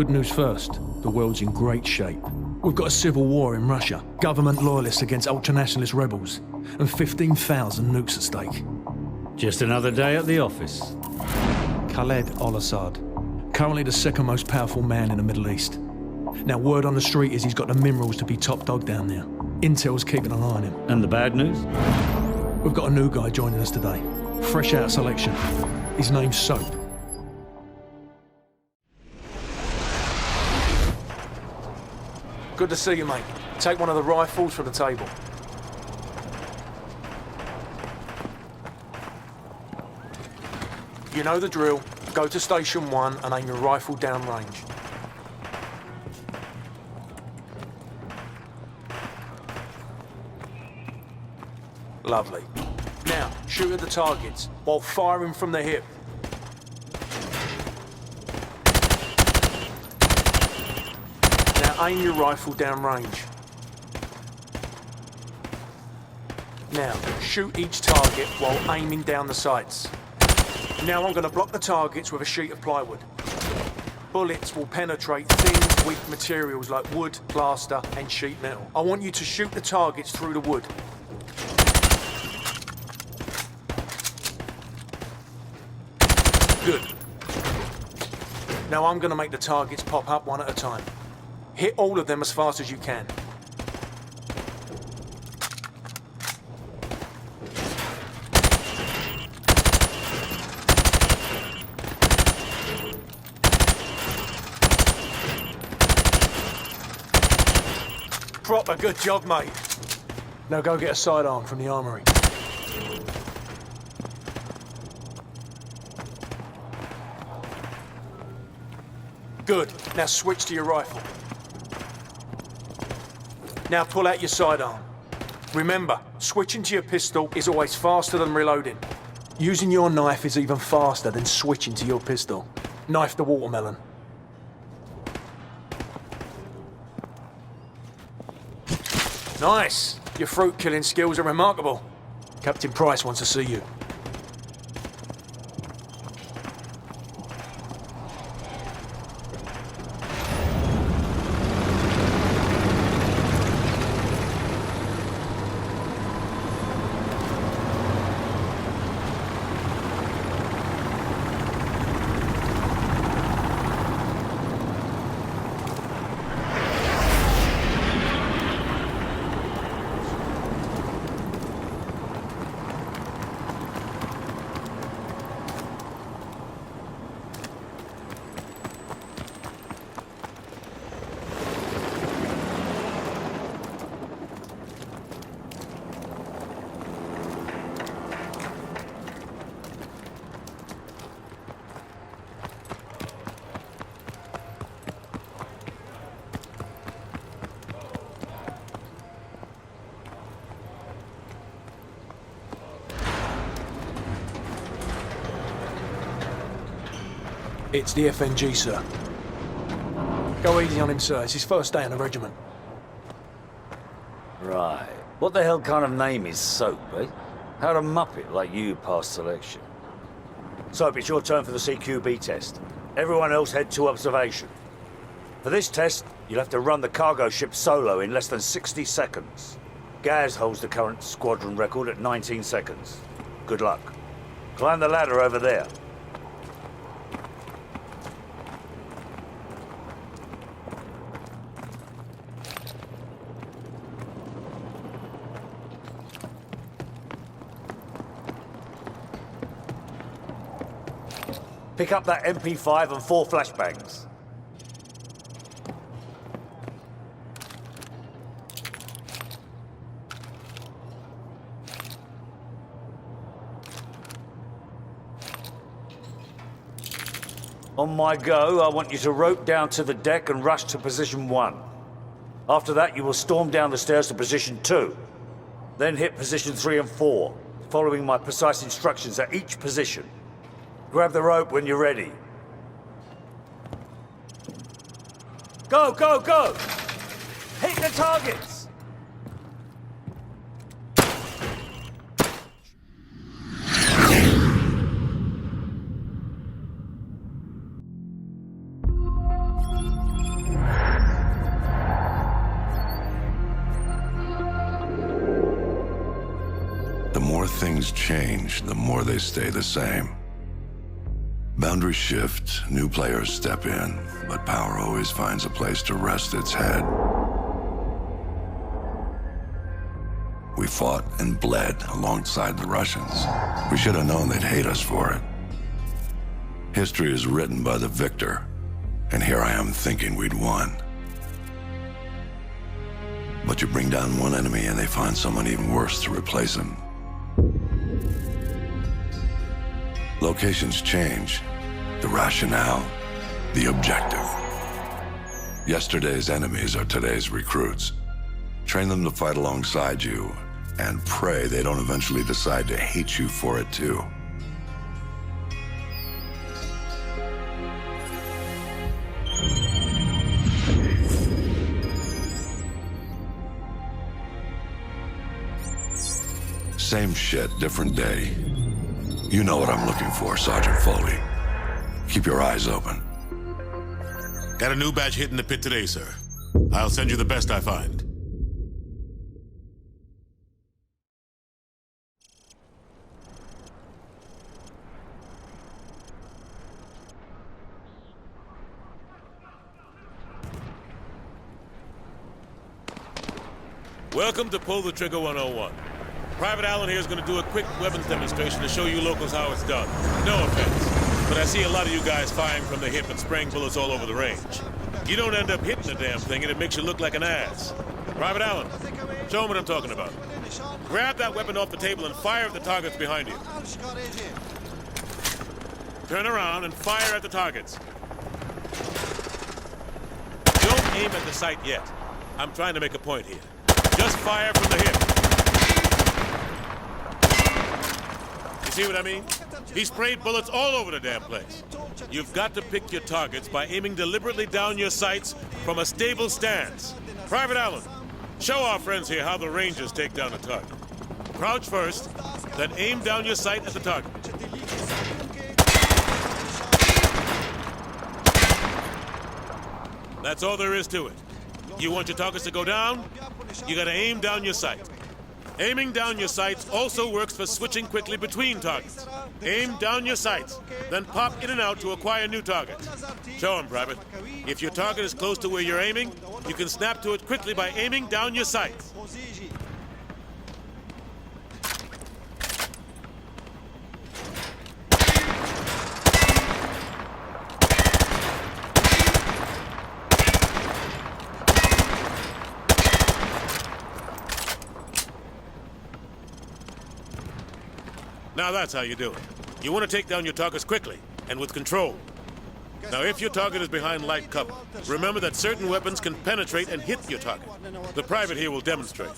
Good news first, the world's in great shape. We've got a civil war in Russia, government loyalists against ultranationalist rebels, and 15,000 nukes at stake. Just another day at the office. Khaled al-Assad, currently the second most powerful man in the Middle East. Now, word on the street is he's got the minerals to be top dog down there. Intel's keeping an eye on him. And the bad news? We've got a new guy joining us today, fresh out of selection. His name's Soap. Good to see you, mate. Take one of the rifles from the table. You know the drill. Go to Station 1 and aim your rifle downrange. Lovely. Now, shoot at the targets while firing from the hip. Now aim your rifle downrange. Now, shoot each target while aiming down the sights. Now I'm going to block the targets with a sheet of plywood. Bullets will penetrate thin, weak materials like wood, plaster, and sheet metal. I want you to shoot the targets through the wood. Good. Now I'm going to make the targets pop up one at a time. Hit all of them as fast as you can. Proper good job, mate. Now go get a sidearm from the armory. Good. Now switch to your rifle. Now pull out your sidearm. Remember, switching to your pistol is always faster than reloading. Using your knife is even faster than switching to your pistol. Knife the watermelon. Nice! Your fruit-killing skills are remarkable. Captain Price wants to see you. It's the FNG, sir. Go easy on him, sir. It's his first day in the regiment. Right. What the hell kind of name is Soap, eh? How'd a muppet like you pass selection? Soap, it's your turn for the CQB test. Everyone else head to observation. For this test, you'll have to run the cargo ship solo in less than 60 seconds. Gaz holds the current squadron record at 19 seconds. Good luck. Climb the ladder over there. Pick up that MP5 and 4 flashbangs. On my go, I want you to rope down to the deck and rush to position 1. After that, you will storm down the stairs to position 2. Then hit position 3 and 4, following my precise instructions at each position. Grab the rope when you're ready. Go, go, go! Hit the targets! things change, the more they stay the same. Boundaries shift, new players step in, but power always finds a place to rest its head. We fought and bled alongside the Russians. We should have known they'd hate us for it. History is written by the victor, and here I am thinking we'd won. But you bring down one enemy and they find someone even worse to replace him. Locations change, the rationale, the objective. Yesterday's enemies are today's recruits. Train them to fight alongside you, and pray they don't eventually decide to hate you for it too. Same shit, different day. You know what I'm looking for, Sergeant Foley. Keep your eyes open. Got a new batch hitting the pit today, sir. I'll send you the best I find. Welcome to Pull the Trigger 101. Private Allen here is going to do a quick weapons demonstration to show you locals how it's done. No offense, but I see a lot of you guys firing from the hip and spraying bullets all over the range. You don't end up hitting the damn thing and it makes you look like an ass. Private Allen, show them what I'm talking about. Grab that weapon off the table and fire at the targets behind you. Turn around and fire at the targets. Don't aim at the sight yet. I'm trying to make a point here. Just fire from the hip. You see what I mean? He sprayed bullets all over the damn place. You've got to pick your targets by aiming deliberately down your sights from a stable stance. Private Allen, show our friends here how the Rangers take down a target. Crouch first, then aim down your sight at the target. That's all there is to it. You want your targets to go down? You gotta aim down your sight. Aiming down your sights also works for switching quickly between targets. Aim down your sights, then pop in and out to acquire new targets. Show them, Private. If your target is close to where you're aiming, you can snap to it quickly by aiming down your sights. Now that's how you do it. You want to take down your targets quickly and with control. Now if your target is behind light cover, remember that certain weapons can penetrate and hit your target. The private here will demonstrate.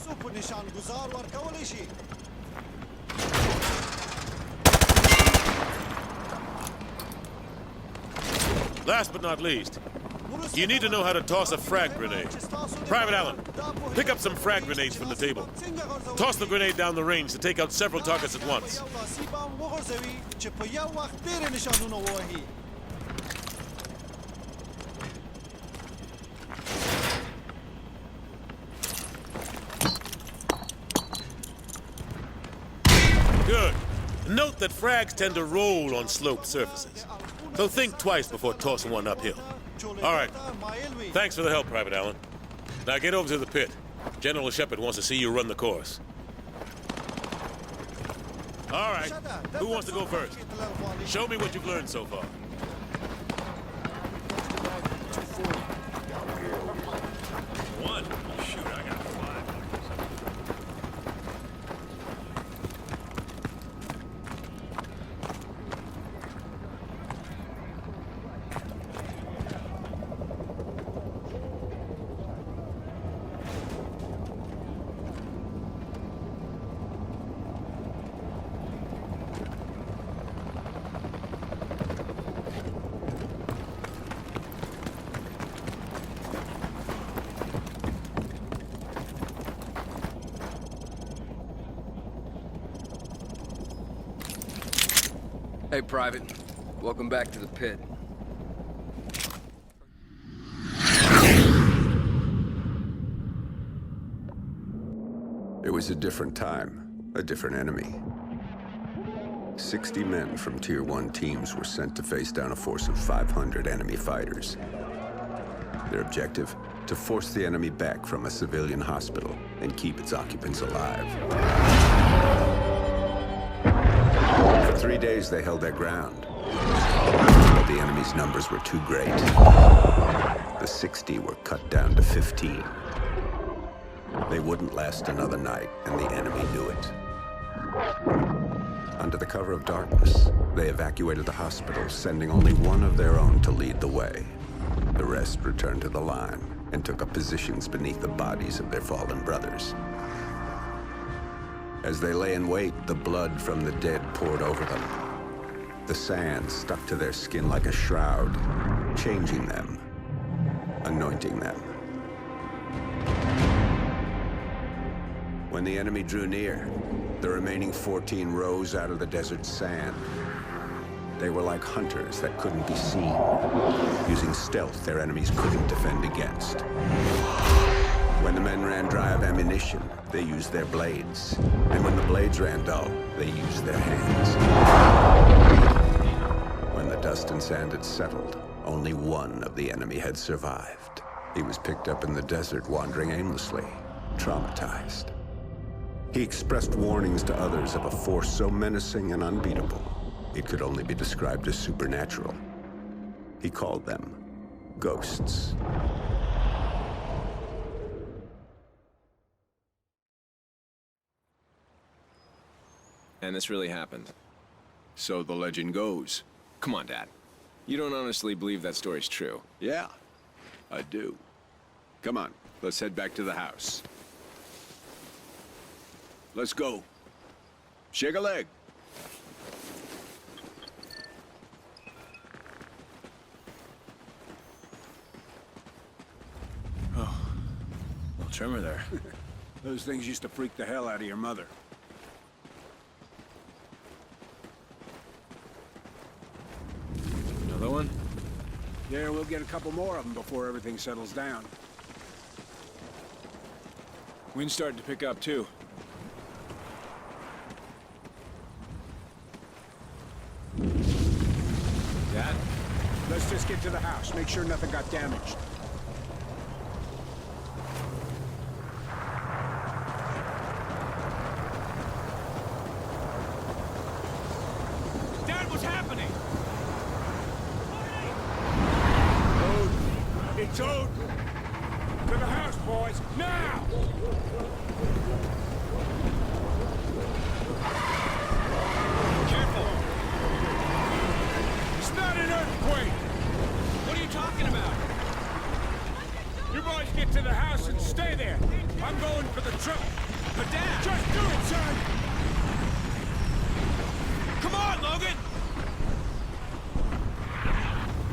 Last but not least, you need to know how to toss a frag grenade. Private Allen, pick up some frag grenades from the table. Toss the grenade down the range to take out several targets at once. Good. Note that frags tend to roll on sloped surfaces, so think twice before tossing one uphill. All right. Thanks for the help, Private Allen. Now get over to the pit. General Shepard wants to see you run the course. All right. Who wants to go first? Show me what you've learned so far. One. Shoot, I got 5. Hey, Private. Welcome back to the pit. It was a different time, a different enemy. 60 men from Tier 1 teams were sent to face down a force of 500 enemy fighters. Their objective? To force the enemy back from a civilian hospital and keep its occupants alive. For 3 days, they held their ground. But the enemy's numbers were too great. The 60 were cut down to 15. They wouldn't last another night, and the enemy knew it. Under the cover of darkness, they evacuated the hospital, sending only one of their own to lead the way. The rest returned to the line and took up positions beneath the bodies of their fallen brothers. As they lay in wait, the blood from the dead poured over them. The sand stuck to their skin like a shroud, changing them, anointing them. When the enemy drew near, the remaining 14 rose out of the desert sand. They were like hunters that couldn't be seen, using stealth their enemies couldn't defend against. When the men ran dry of ammunition, they used their blades. And when the blades ran dull, they used their hands. When the dust and sand had settled, only one of the enemy had survived. He was picked up in the desert, wandering aimlessly, traumatized. He expressed warnings to others of a force so menacing and unbeatable, it could only be described as supernatural. He called them ghosts. And this really happened. So the legend goes. Come on, Dad. You don't honestly believe that story's true? Yeah, I do. Come on, let's head back to the house. Let's go. Shake a leg. Oh, little tremor there. Those things used to freak the hell out of your mother. Another one? Yeah, we'll get a couple more of them before everything settles down. Wind's starting to pick up, too. Dad? Let's just get to the house, make sure nothing got damaged. Dad, what's happening? Odin! It's Odin! To the house, boys, now! Careful! It's not an earthquake! What are you talking about? You boys get to the house and stay there. I'm going for the truck. But Dad! Just do it, son! Come on, Logan!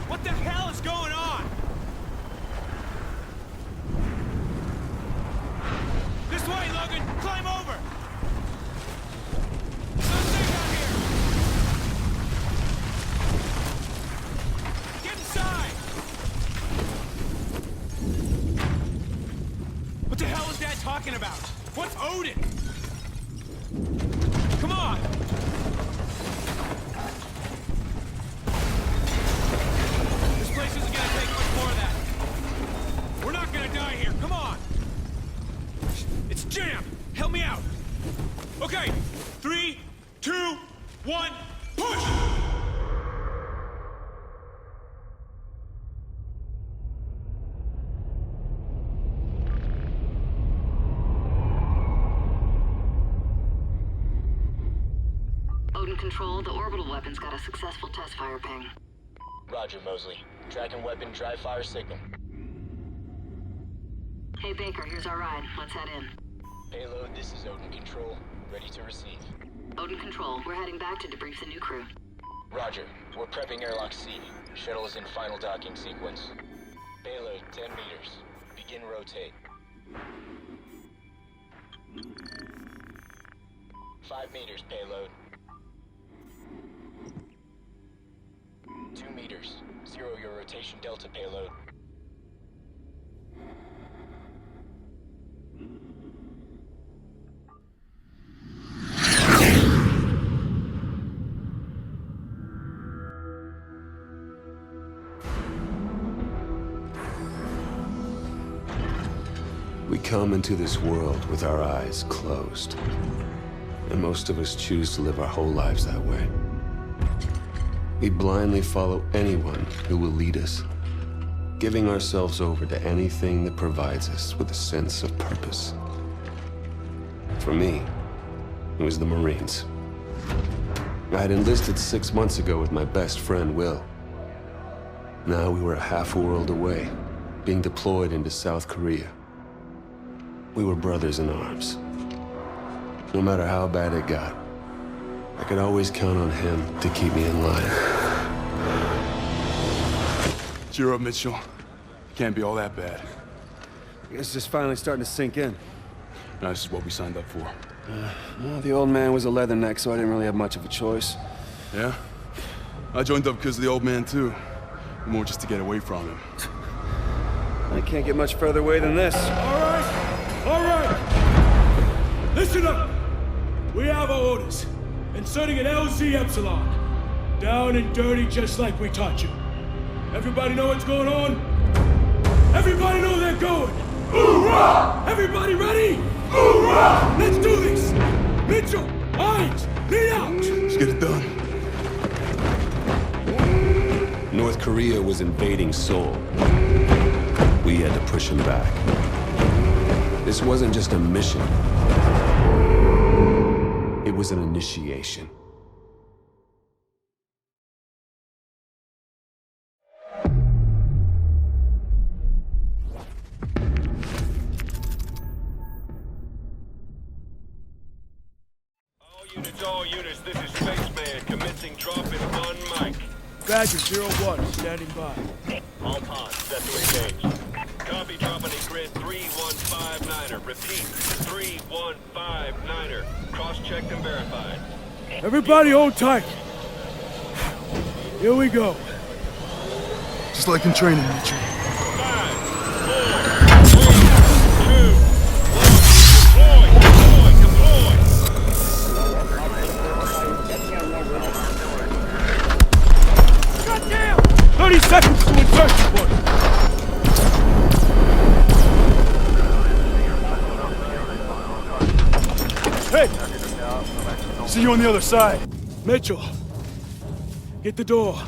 What the hell is going on? This way, Logan! Climb over! Something out here! Get inside! What the hell is Dad talking about? What's Odin? Come on! This place isn't gonna take much more of that. We're not gonna die here. Come on! It's jammed! Help me out! Okay, 3, 2, 1, push! Odin Control, the orbital weapon's got a successful test fire ping. Roger, Mosley. Tracking weapon, dry fire signal. Hey Baker, here's our ride. Let's head in. Payload, this is Odin Control. Ready to receive. Odin Control, we're heading back to debrief the new crew. Roger. We're prepping airlock C. Shuttle is in final docking sequence. Payload, 10 meters. Begin rotate. 5 meters, payload. 2 meters. 0 your rotation delta, payload. We come into this world with our eyes closed. And most of us choose to live our whole lives that way. We blindly follow anyone who will lead us, giving ourselves over to anything that provides us with a sense of purpose. For me, it was the Marines. I had enlisted 6 months ago with my best friend, Will. Now we were a half a world away, being deployed into South Korea. We were brothers in arms. No matter how bad it got, I could always count on him to keep me in line. Cheer up, Mitchell. Can't be all that bad. It's just finally starting to sink in. No, this is what we signed up for. Well, the old man was a leatherneck, so I didn't really have much of a choice. Yeah? I joined up because of the old man, too. More just to get away from him. I can't get much further away than this. All right! Listen up! We have our orders. Inserting an LZ Epsilon. Down and dirty just like we taught you. Everybody know what's going on? Everybody know they're going! Hoorah! Everybody ready? Hoorah! Let's do this! Mitchell, Hines, lead out! Let's get it done. North Korea was invading Seoul. We had to push him back. This wasn't just a mission. It was an initiation. All units, this is Spaceman, commencing drop in on mic. Badger 01, standing by. All pods, set to engage. Copy, dropping a grid 3159er. Repeat, 3159er. Cross-checked and verified. Everybody hold tight. Here we go. Just like in training, Mitchell. 5, 4, 3, 2, 1. Deploy! 30 seconds to insertion point. Hey! See you on the other side. Mitchell, get the door.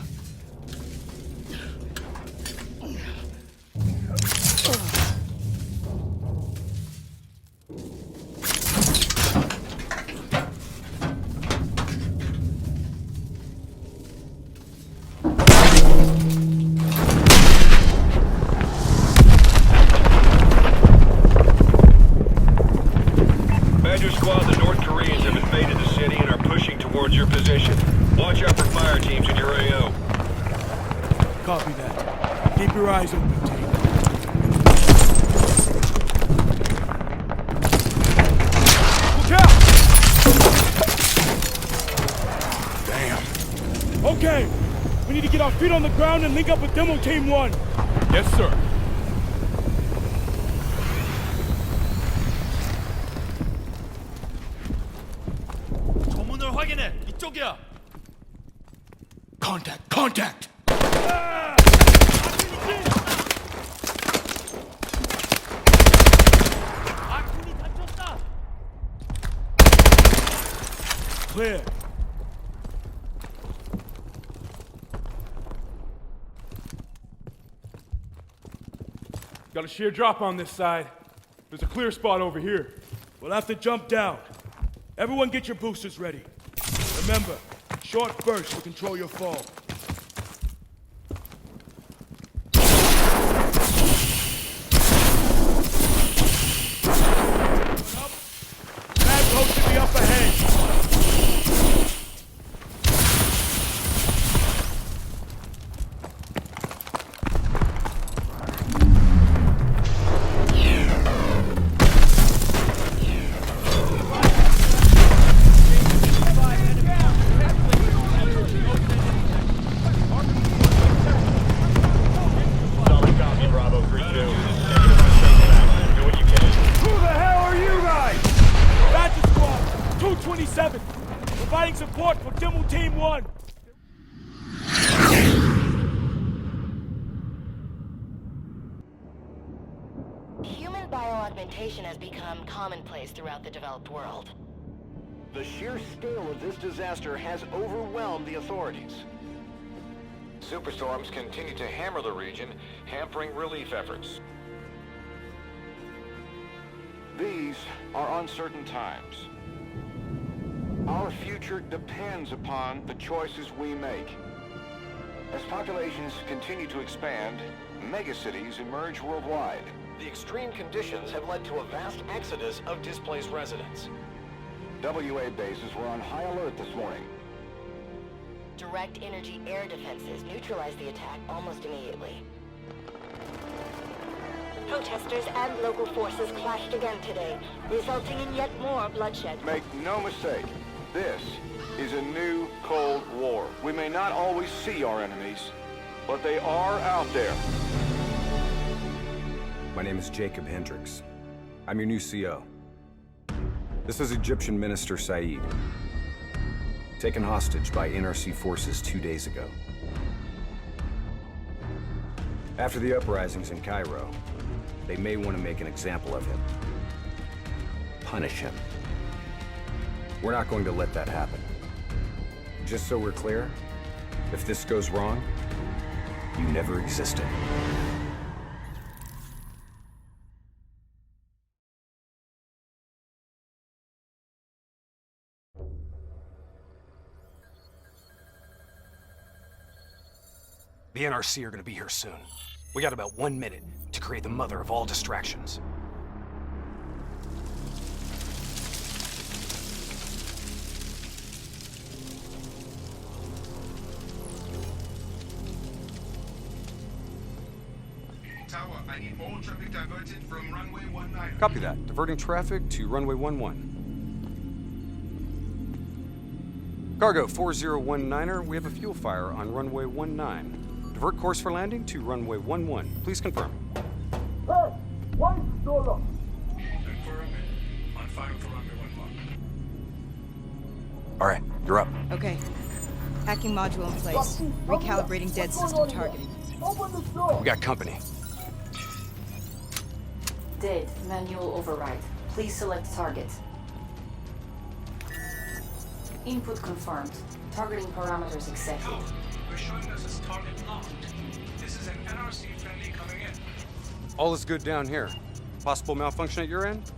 Badger Squad, the North Koreans have invaded the city and are pushing towards your position. Watch out for fire teams in your AO. Copy that. Keep your eyes open, team. Look out! Damn. Okay, we need to get our feet on the ground and link up with Demo Team 1. Yes, sir. Contact! Contact! Clear. Got a sheer drop on this side. There's a clear spot over here. We'll have to jump down. Everyone get your boosters ready. Remember, short bursts to control your fall. Mag post should be up ahead. Solid copy, Bravo 3-2. Do what you can. Who the hell are you guys? Badger Squad, 227. Providing support for Demo Team 1. Human bioaugmentation has become commonplace throughout the developed world. The sheer scale of this disaster has overwhelmed the authorities. Superstorms continue to hammer the region, hampering relief efforts. These are uncertain times. Our future depends upon the choices we make. As populations continue to expand, megacities emerge worldwide. The extreme conditions have led to a vast exodus of displaced residents. WA bases were on high alert this morning. Direct energy air defenses neutralized the attack almost immediately. Protesters and local forces clashed again today, resulting in yet more bloodshed. Make no mistake, this is a new Cold War. We may not always see our enemies, but they are out there. My name is Jacob Hendricks. I'm your new CO. This is Egyptian Minister Said, taken hostage by NRC forces 2 days ago. After the uprisings in Cairo, they may want to make an example of him. Punish him. We're not going to let that happen. Just so we're clear, if this goes wrong, you never existed. The NRC are gonna be here soon. We got about 1 minute to create the mother of all distractions. Tower, I need all traffic diverted from runway 19. Copy that. Diverting traffic to runway 11. Cargo 4019er, we have a fuel fire on runway 19. Divert course for landing to runway 11. Please confirm. Hey! Why is it so long? Confirm. On fire for runway 11. All right, you're up. Okay. Hacking module in place. Recalibrating dead system targeting. Open the door! We got company. Dead. Manual override. Please select target. Input confirmed. Targeting parameters accepted. We're showing us as target locked. This is an NRC friendly coming in. All is good down here. Possible malfunction at your end?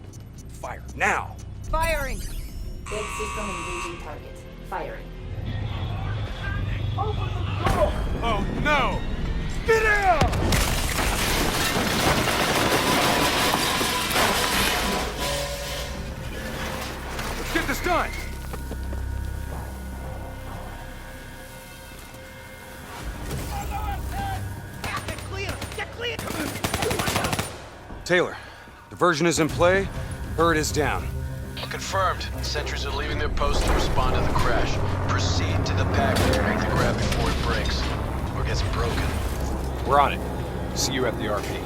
Fire now! Firing! Dead system engaging target. Firing. Open the door! Oh no! Get out! Let's get this done! Taylor, diversion is in play. Bird is down. Confirmed. Sentries are leaving their post to respond to the crash. Proceed to the package and make the grab before it breaks. Or gets broken. We're on it. See you at the RP.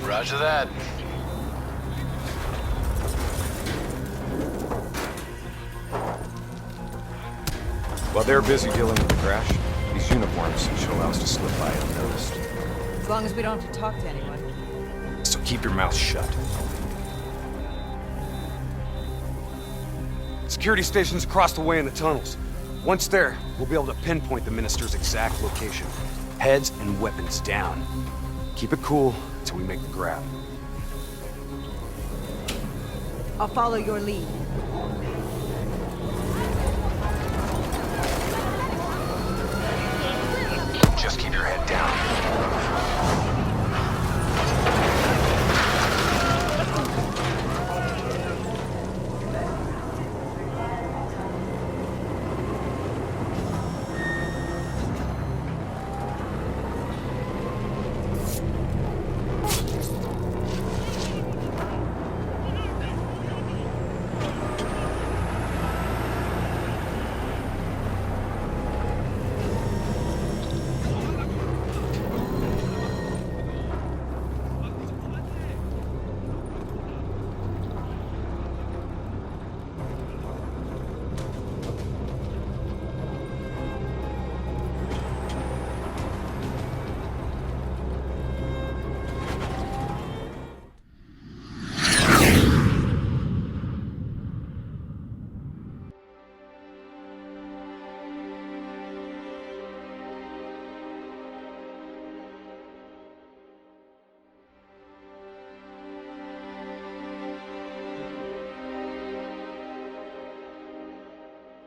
Roger that. While they're busy dealing with the crash, these uniforms should allow us to slip by unnoticed. As long as we don't have to talk to anyone. So keep your mouth shut. Security stations across the way in the tunnels. Once there, we'll be able to pinpoint the minister's exact location. Heads and weapons down. Keep it cool until we make the grab. I'll follow your lead. Just keep your head down.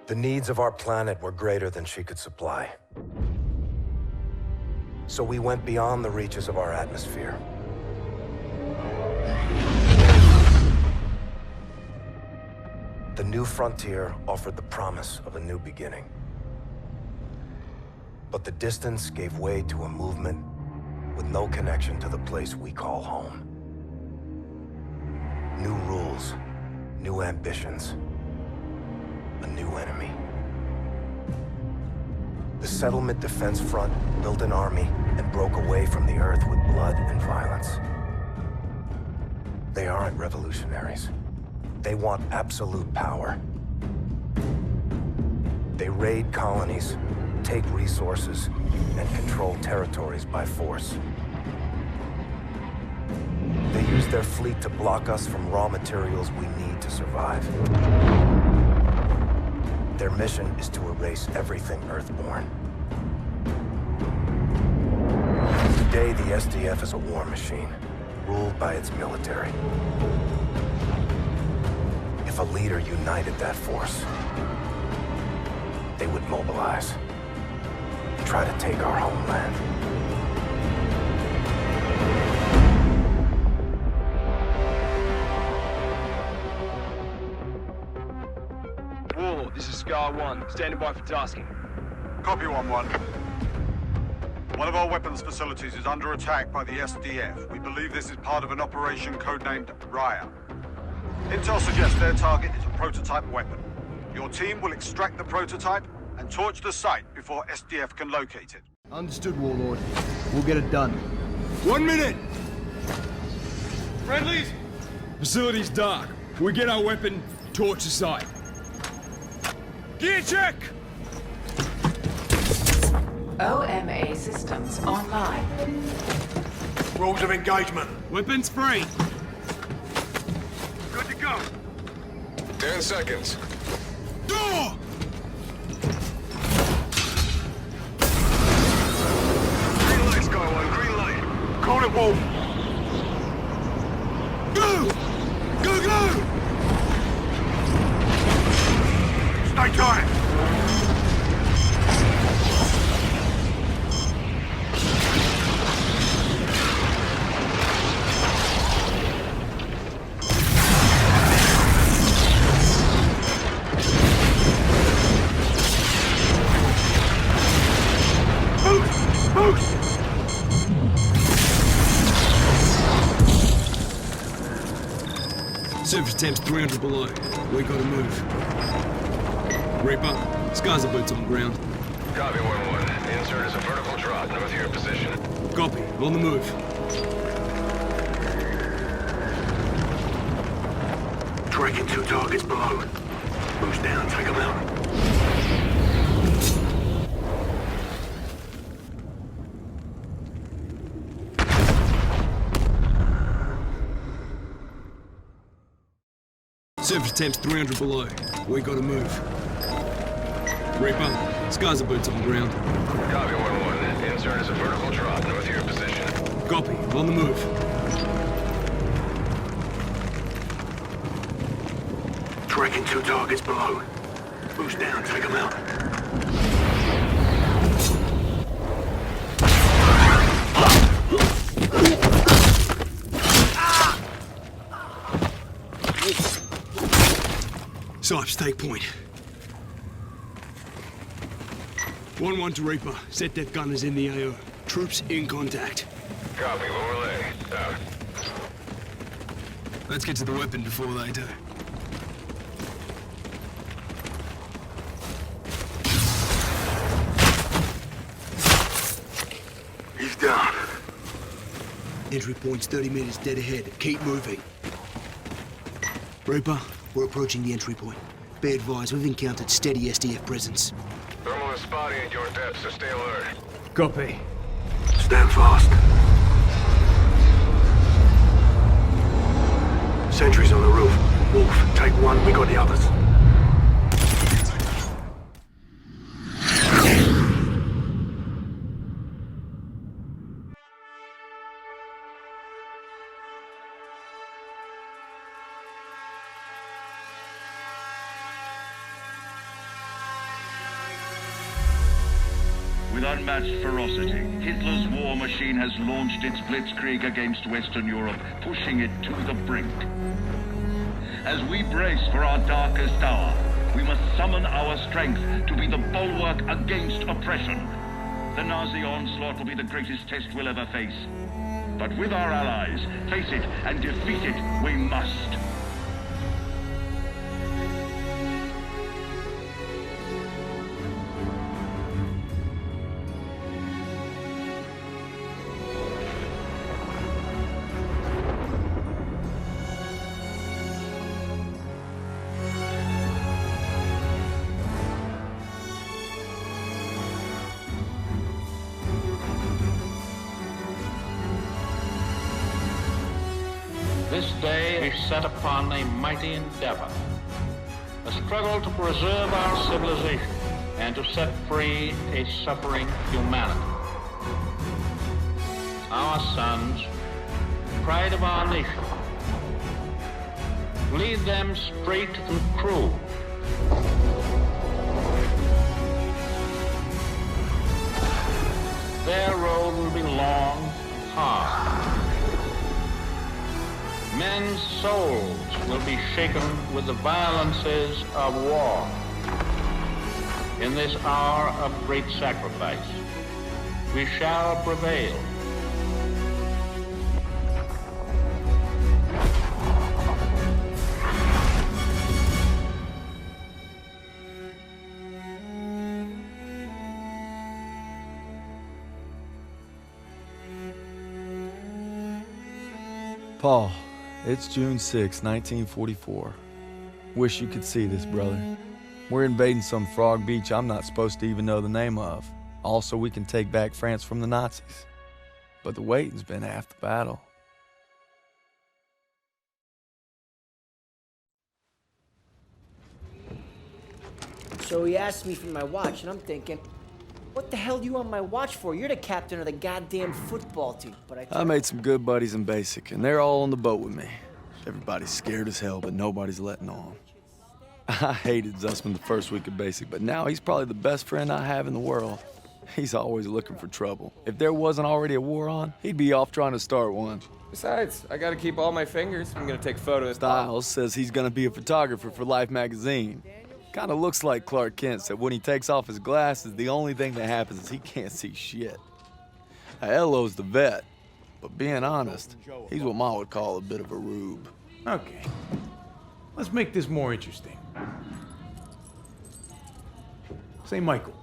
The needs of our planet were greater than she could supply. So we went beyond the reaches of our atmosphere. The new frontier offered the promise of a new beginning. But the distance gave way to a movement with no connection to the place we call home. New rules, new ambitions, a new enemy. The Settlement Defense Front built an army and broke away from the Earth with blood and violence. They aren't revolutionaries. They want absolute power. They raid colonies, take resources, and control territories by force. They use their fleet to block us from raw materials we need to survive. Their mission is to erase everything Earthborn. Today, the SDF is a war machine, ruled by its military. If a leader united that force, they would mobilize and try to take our homeland. Warlord, this is Scar 1, standing by for tasking. Copy 1-1. One of our weapons facilities is under attack by the SDF. We believe this is part of an operation codenamed Raya. Intel suggests their target is a prototype weapon. Your team will extract the prototype and torch the site before SDF can locate it. Understood, Warlord. We'll get it done. 1 minute! Friendlies? Facility's dark. We get our weapon, torch the site. Gear check! OMA systems online. Rules of engagement. Weapons free. Good to go. 10 seconds. Door! Green light, Sky 1, green light. Call it Wolf. Go! Go, go! Stay tight. Surface temp's 300 below. We gotta move. Reaper, Scars are boots on the ground. Copy 1-1. Insert is a vertical drop north of your position. Copy. On the move. Tracking 2 targets below. Boost down, take them out. Surface temp's 300 below. We gotta move. Reaper, Scars are boots on the ground. Copy 1-1. Insert is a vertical drop north of your position. Copy. On the move. Tracking 2 targets below. Boost down, take them out. Sipes, take point. 1-1 to Reaper. Set depth gunners in the AO. Troops in contact. Copy, lower lay. Out. Let's get to the weapon before they do. He's down. Entry point's 30 meters dead ahead. Keep moving. Reaper, we're approaching the entry point. Be advised, we've encountered steady SDF presence. Thermal is spotty at your depth, so stay alert. Copy. Stand fast. Sentries on the roof. Wolf, take one, we got the others. unmatched ferocity, Hitler's war machine has launched its blitzkrieg against Western Europe, pushing it to the brink. As we brace for our darkest hour, we must summon our strength to be the bulwark against oppression. The Nazi onslaught will be the greatest test we'll ever face. But with our allies, face it and defeat it we must. This day is set upon a mighty endeavor, a struggle to preserve our civilization and to set free a suffering humanity. Our sons, pride of our nation, lead them straight and true. Their road will be long and hard. Men's souls will be shaken with the violences of war. In this hour of great sacrifice, we shall prevail. Paul, it's June 6, 1944. Wish you could see this, brother. We're invading some frog beach I'm not supposed to even know the name of. Also, we can take back France from the Nazis. But the waiting's been half the battle. So he asked me for my watch, and I'm thinking, what the hell do you want my watch for? You're the captain of the goddamn football team. But I made some good buddies in basic, and they're all on the boat with me. Everybody's scared as hell, but nobody's letting on. I hated Zussman the first week of basic, but now he's probably the best friend I have in the world. He's always looking for trouble. If there wasn't already a war on, he'd be off trying to start one. Besides, I gotta keep all my fingers. I'm gonna take photos. Styles says he's gonna be a photographer for Life magazine. Kinda looks like Clark Kent said when he takes off his glasses, the only thing that happens is he can't see shit. Elo's the vet, but being honest, he's what Ma would call a bit of a rube. Okay, let's make this more interesting. St. Michael,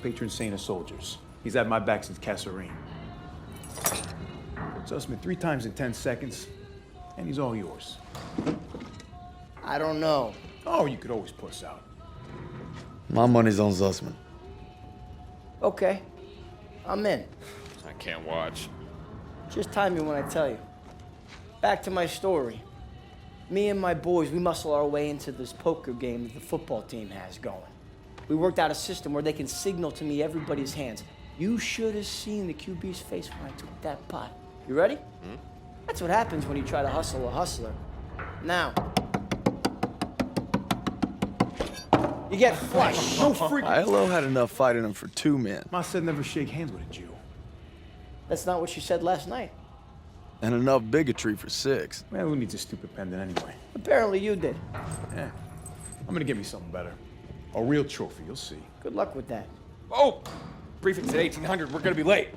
patron saint of soldiers. He's had my back since Kasserine. Zussman 3 times in 10 seconds, and he's all yours. I don't know. Oh, you could always puss out. My money's on Zussman. Okay, I'm in. I can't watch. Just time me when I tell you. Back to my story. Me and my boys, we muscle our way into this poker game that the football team has going. We worked out a system where they can signal to me everybody's hands. You should have seen the QB's face when I took that pot. You ready? That's what happens when you try to hustle a hustler. Now, you get flushed. No freak. Ilo had enough fighting him for 2 men. Ma said never shake hands with a Jew. That's not what she said last night. And enough bigotry for 6. Man, who needs a stupid pendant anyway? Apparently you did. Yeah. I'm gonna get me something better. A real trophy, you'll see. Good luck with that. Oh! Briefing's at 1800. We're gonna be late.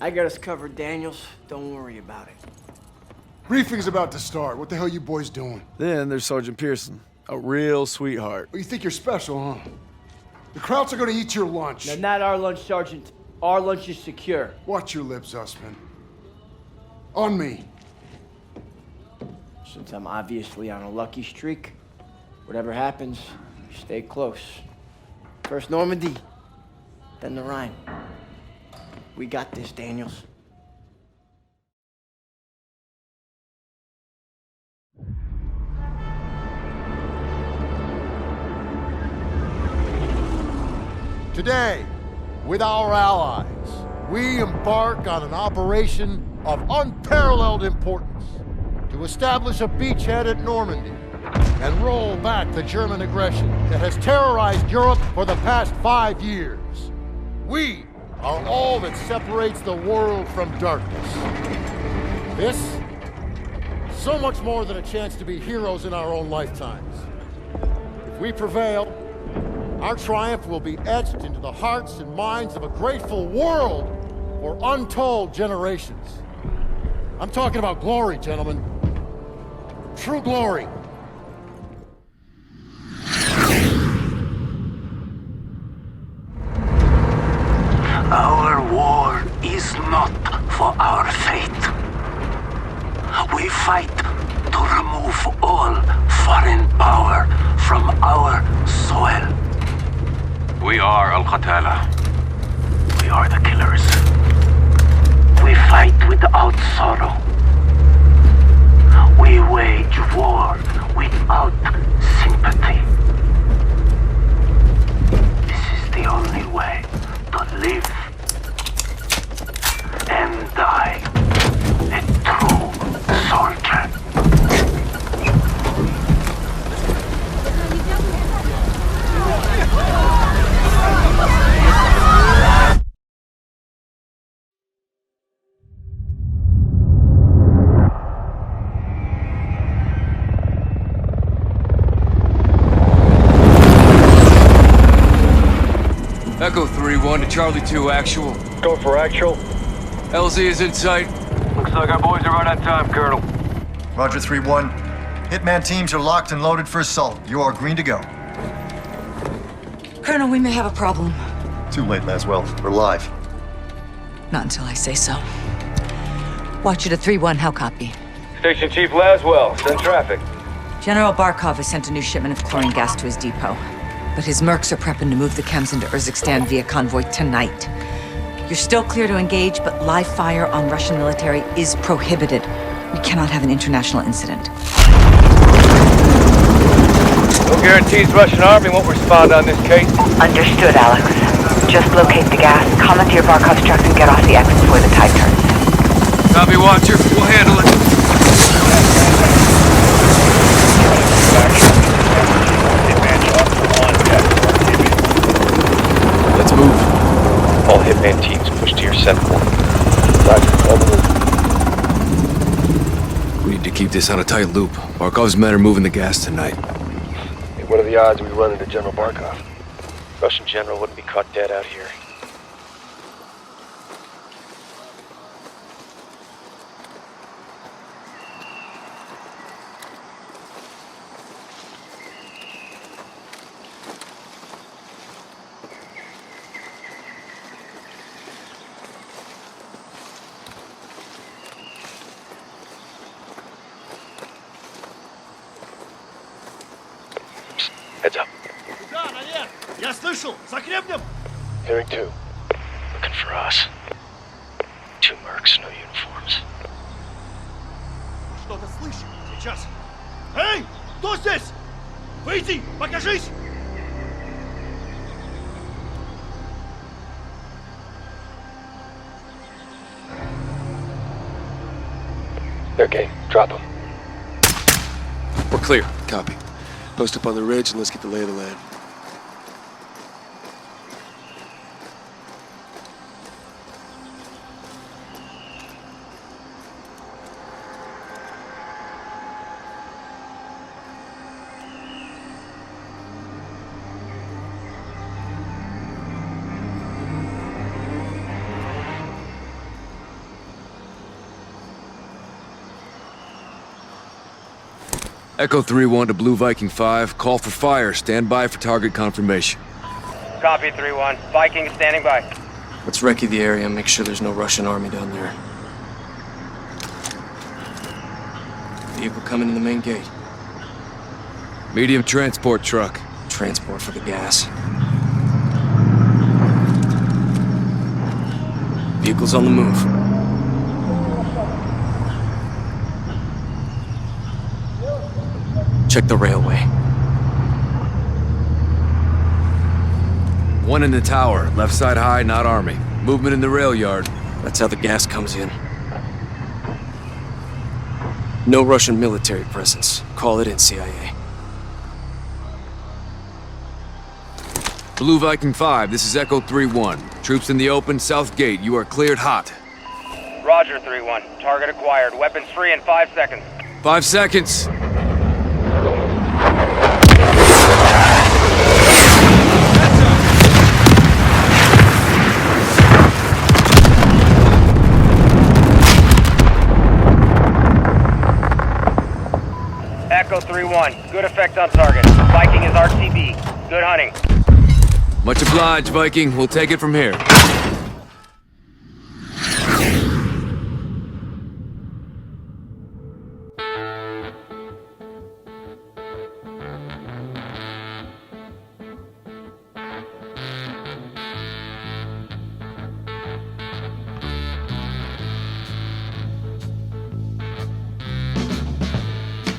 I got us covered, Daniels. Don't worry about it. Briefing's about to start. What the hell you boys doing? Then there's Sergeant Pearson, a real sweetheart. Well, you think you're special, huh? The Krauts are gonna eat your lunch. No, not our lunch, Sergeant. Our lunch is secure. Watch your lips, Zussman. On me. Since I'm obviously on a lucky streak, whatever happens, stay close. First Normandy, then the Rhine. We got this, Daniels. Today, with our allies, we embark on an operation of unparalleled importance to establish a beachhead at Normandy and roll back the German aggression that has terrorized Europe for the past 5 years. We are all that separates the world from darkness. This, so much more than a chance to be heroes in our own lifetimes. If we prevail, our triumph will be etched into the hearts and minds of a grateful world for untold generations. I'm talking about glory, gentlemen. True glory. Our war is not for our fate. We fight to remove all foreign power from our soil. We are Al-Qatala. We are the killers. We fight without sorrow. We wage war without sympathy. This is the only way to live and die a true soldier. Echo 3-1 to Charlie 2 actual. Go for actual. LZ is in sight. Looks like our boys are right on time, Colonel. Roger 3-1. Hitman teams are locked and loaded for assault. You are green to go. Colonel, we may have a problem. Too late, Laswell. We're live. Not until I say so. Watch it at 3-1, how copy? Station Chief Laswell, send traffic. General Barkov has sent a new shipment of chlorine gas to his depot. But his mercs are prepping to move the chems into Urzikstan via convoy tonight. You're still clear to engage, but live fire on Russian military is prohibited. We cannot have an international incident. No guarantees Russian army won't respond on this case. Understood, Alex. Just locate the gas, commandeer Barkov's trucks, and get off the exit before the tide turns. Copy, Watcher. We'll handle it. Let's move. All Hitman teams push to your set point. We need to keep this on a tight loop. Barkov's men are moving the gas tonight. Hey, what are the odds we run into General Barkov? Russian general wouldn't be caught dead out here. Heads up. Я слышал! За гребнем! Hearing 2. Looking for us. 2 mercs, no uniforms. Что-то слышим. Сейчас. Эй! Кто здесь? Выйди! Покажись! They're game. Drop them. We're clear. Copy. Post up on the ridge and let's get the lay of the land. Echo 3-1 to Blue Viking 5. Call for fire. Stand by for target confirmation. Copy, 3-1. Viking is standing by. Let's recce the area and make sure there's no Russian army down there. Vehicle coming in the main gate. Medium transport truck. Transport for the gas. Vehicle's on the move. Check the railway. One in the tower. Left side high, not army. Movement in the rail yard. That's how the gas comes in. No Russian military presence. Call it in, CIA. Blue Viking 5, this is Echo 3-1. Troops in the open, south gate. You are cleared hot. Roger, 3-1. Target acquired. Weapons free in 5 seconds. 5 seconds. Echo 3-1. Good effect on target. Viking is RTB. Good hunting. Much obliged, Viking. We'll take it from here.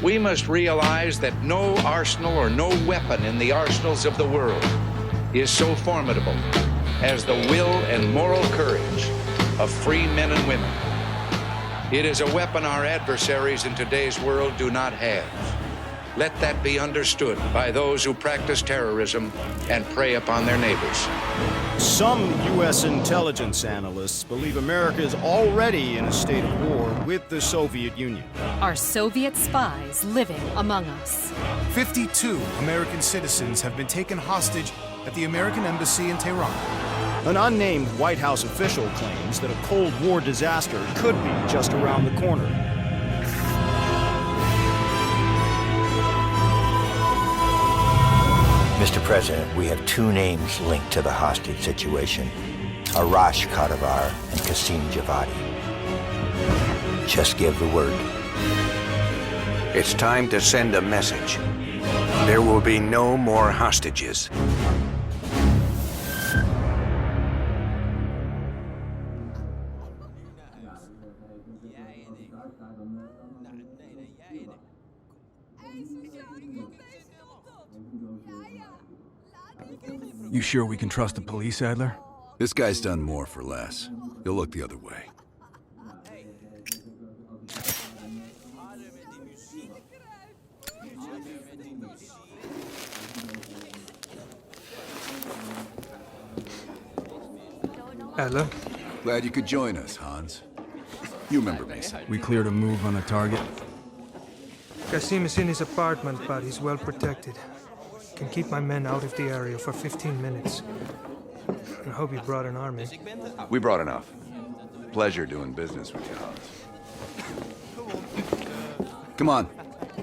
We must realize that no arsenal or no weapon in the arsenals of the world is so formidable as the will and moral courage of free men and women. It is a weapon our adversaries in today's world do not have. Let that be understood by those who practice terrorism and prey upon their neighbors. Some U.S. intelligence analysts believe America is already in a state of war with the Soviet Union. Are Soviet spies living among us? 52 American citizens have been taken hostage at the American Embassy in Tehran. An unnamed White House official claims that a Cold War disaster could be just around the corner. Mr. President, we have two names linked to the hostage situation. Arash Kadivar and Qasim Javadi. Just give the word. It's time to send a message. There will be no more hostages. You sure we can trust the police, Adler? This guy's done more for less. He'll look the other way. Adler? Glad you could join us, Hans. You remember me. We cleared a move on the target? Qasim is in his apartment, but he's well protected. Can keep my men out of the area for 15 minutes. I hope you brought an army. We brought enough. Pleasure doing business with you, Hans. Come on.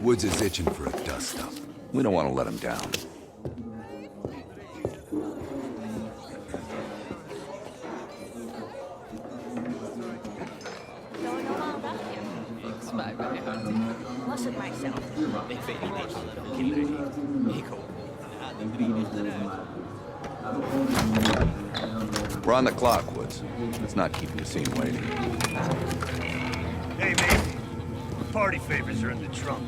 Woods is itching for a dust-up. We don't want to let him down. We're on the clock, Woods. Let's not keep the scene waiting. Hey, mate. Party favors are in the trunk.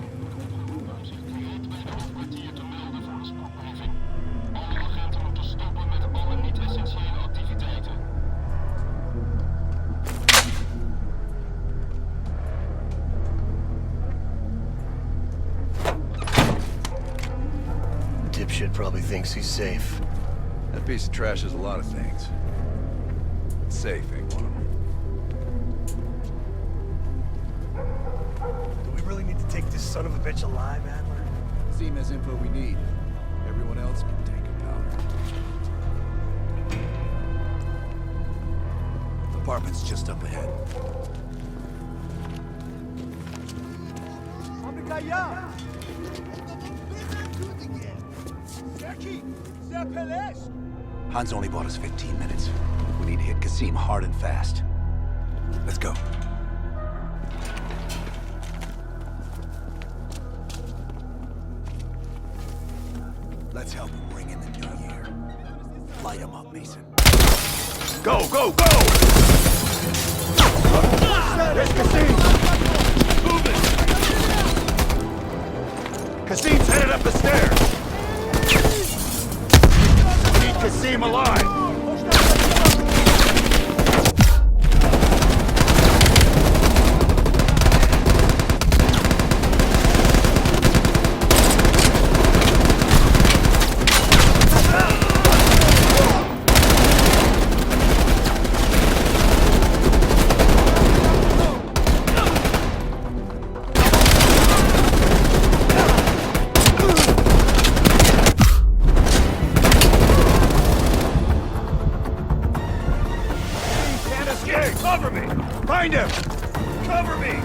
Dipshit probably thinks he's safe. That piece of trash is a lot of things. Safe ain't one of them. Do we really need to take this son of a bitch alive, Adler? Seam has info we need. Everyone else can take a powder. Apartment's just up ahead. Hans only bought us 15 minutes. We need to hit Qasim hard and fast. Let's go. Let's help him bring in the new year. Light him up, Mason. Go, go, go! There's Qasim! Move it! Qasim's headed up the stairs! Keep Qasim alive! Find him! Cover me!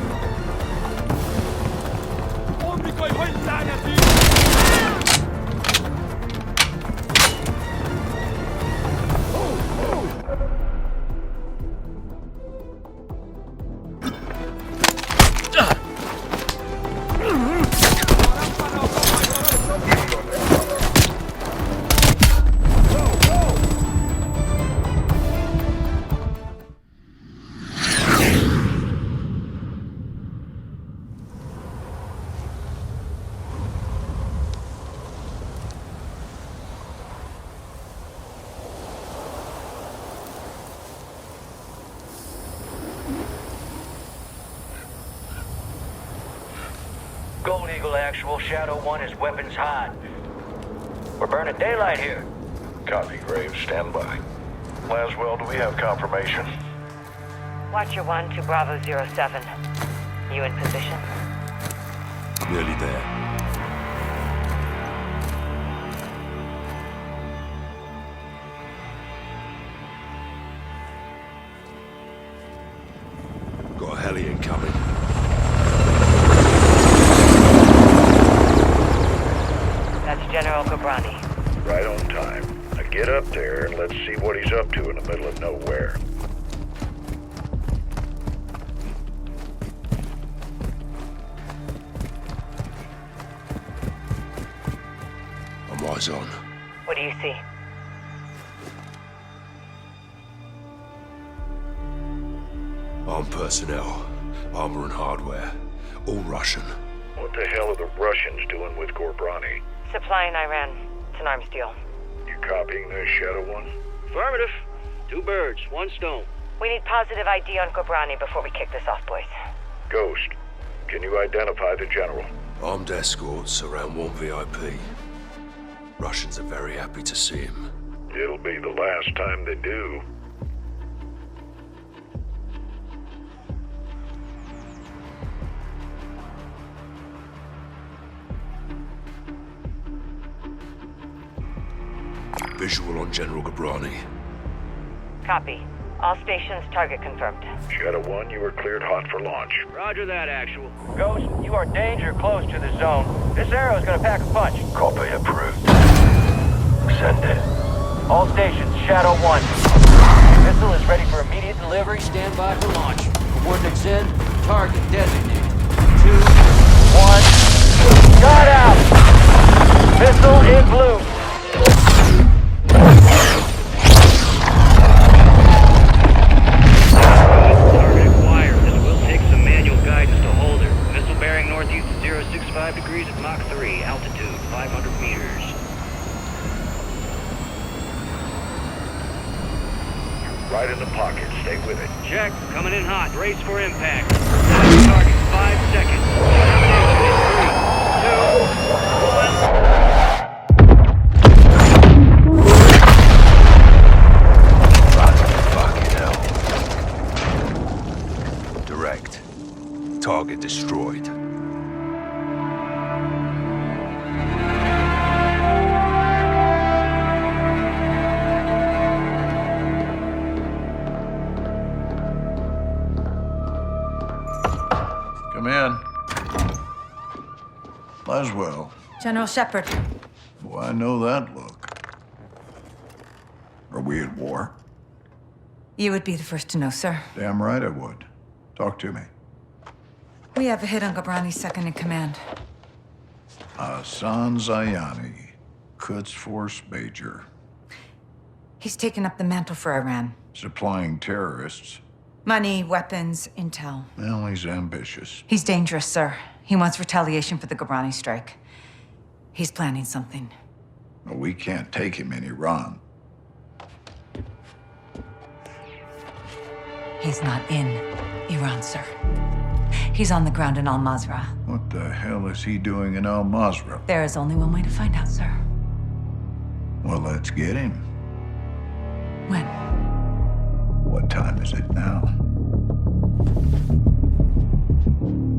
Gold Eagle Actual, Shadow 1 is weapons hot. We're burning daylight here. Copy, Graves. Stand by. Laswell, do we have confirmation? Watcher 1 to Bravo 07. You in position? Nearly there. Got a heli incoming. That's General Ghorbrani. Right on time. Now get up there and let's see what he's up to in the middle of nowhere. I'm eyes on. What do you see? Armed personnel, armor and hardware, all Russian. What the hell are the Russians doing with Ghorbrani? Supplying Iran. It's an arms deal. You copying this, Shadow 1? Affirmative. 2 birds, 1 stone. We need positive ID on Ghorbrani before we kick this off, boys. Ghost, can you identify the general? Armed escorts around 1 VIP. Russians are very happy to see him. It'll be the last time they do. Visual on General Ghorbrani. Copy. All stations, target confirmed. Shadow 1, you are cleared hot for launch. Roger that, Actual. Ghost, you are danger close to the zone. This arrow is gonna pack a punch. Copy approved. Send it. All stations, Shadow 1. Missile is ready for immediate delivery. Stand by for launch. Coordinates in. Target designated. 2, 1. Got out! Missile in blue. Target acquired. This will take some manual guidance to hold her. Missile bearing northeast 065 degrees at Mach 3. Altitude 500 meters. Right in the pocket. Stay with it. Check. Coming in hot. Brace for impact. Target 5 seconds. Direct. Target destroyed. Come in. Laswell. General Shepard. Oh, I know that look. Are we at war? You would be the first to know, sir. Damn right I would. Talk to me. We have a hit on Ghorbrani's second in command. Hassan Zyani, Quds Force Major. He's taken up the mantle for Iran. Supplying terrorists. Money, weapons, intel. Well, he's ambitious. He's dangerous, sir. He wants retaliation for the Ghorbrani strike. He's planning something. Well, we can't take him in Iran. He's not in Iran, sir. He's on the ground in Al-Mazrah. What the hell is he doing in Al-Mazrah? There is only one way to find out, sir. Well, let's get him. When? What time is it now?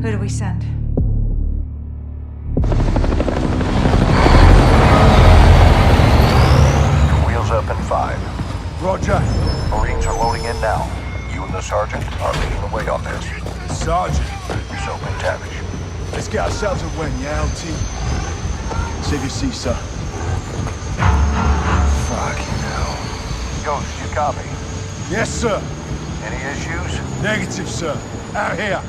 Who do we send? Wheels up in 5. Roger. Marines are loading in now. You and the the sergeant are leading the way on this. Sergeant? Soap McTavish. Let's get ourselves a win, yeah, LT? Save your seat, sir. Fucking hell. Ghost, you copy? Yes, sir. Any issues? Negative, sir. Out here.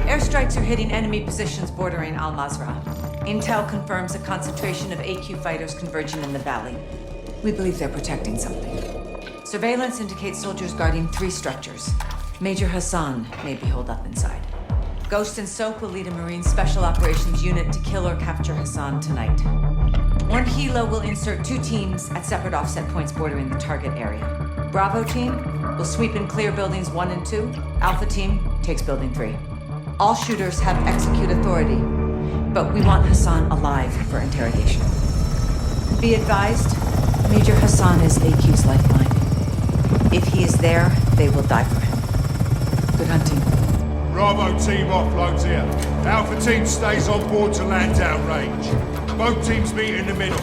Airstrikes are hitting enemy positions bordering Al-Mazrah. Intel confirms a concentration of AQ fighters converging in the valley. We believe they're protecting something. Surveillance indicates soldiers guarding 3 structures. Major Hassan may be holed up inside. Ghost and Soap will lead a Marine Special Operations unit to kill or capture Hassan tonight. One helo will insert 2 teams at separate offset points bordering the target area. Bravo team will sweep and clear buildings 1 and 2. Alpha team takes building 3. All shooters have execute authority, but we want Hassan alive for interrogation. Be advised, Major Hassan is AQ's lifeline. If he is there, they will die for him. Good hunting. Bravo team offloads here. Alpha team stays on board to land downrange. Both teams meet in the middle.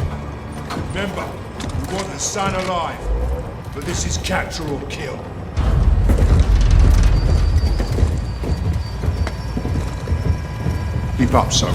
Remember, we want Hassan alive, but this is capture or kill. Keep up, son.